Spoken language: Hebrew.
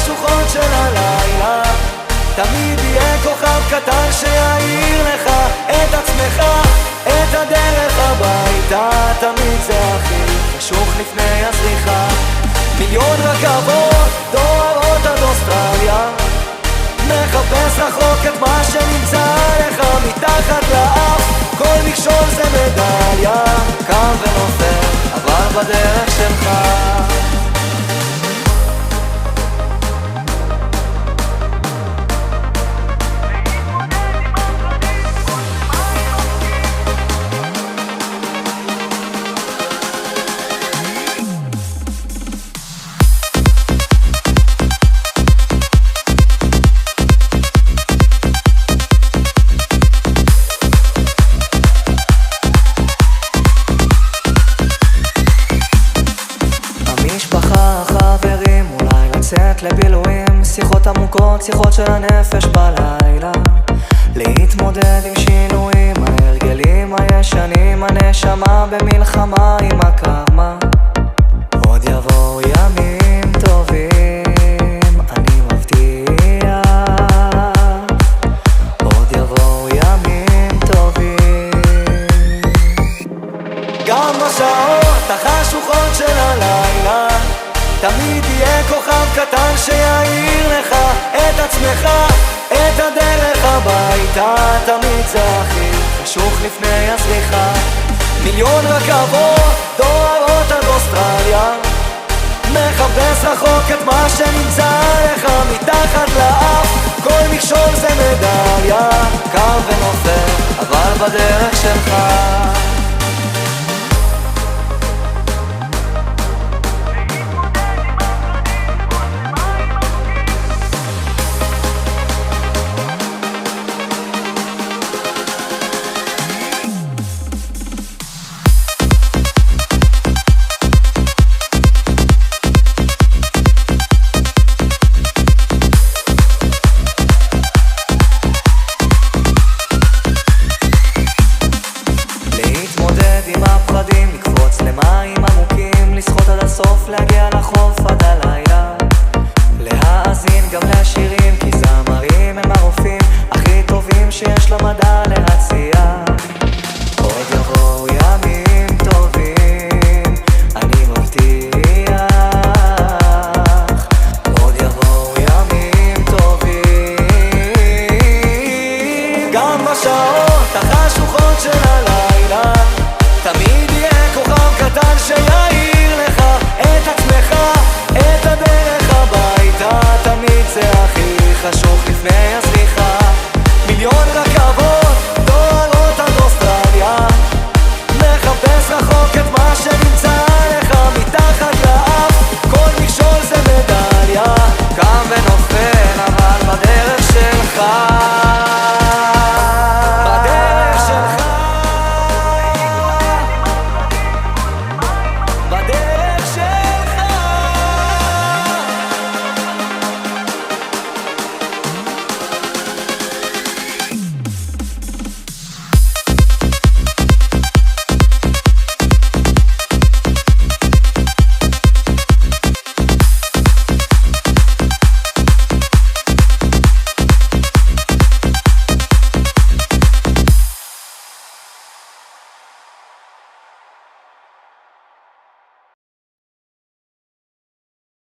החשוכות של הלילה. תמיד יהיה כוכב קטן שיעיר לך את עצמך, את הדרך הביתה. תמיד זה הכי חשוך לפני הזריחה. מיליון רכבות דוהרות עד אוסטרליה, מחפש רחוק את מה שנמצא לך מתחת לאף. כל מכשול זה מדליה, קם ונופל אבל בדרך שלך. חברים, אולי לצאת לבילויים, שיחות עמוקות, שיחות של הנפש בלילה. להתמודד עם שינויים, ההרגלים הישנים, הנשמה במלחמה עם הקרמה. עוד יבואו ימים טובים, אני מבטיח. עוד יבואו ימים טובים. גם בשעות החשוכות של הלילה תמיד יהיה כוכב קטן שיעיר לך את עצמך, את הדרך הביתה. תמיד זה הכי חשוך לפני הזריחה. מיליון רכבות דוהרות עד אוסטרליה, מחפש רחוק את מה שנמצא לך מתחת לאף. כל מכשול זה מדליה, קם ונופל אבל בדרך שלך. עם הפחדים, לקפוץ למים עמוקים, לשחות עד הסוף, להגיע לחוף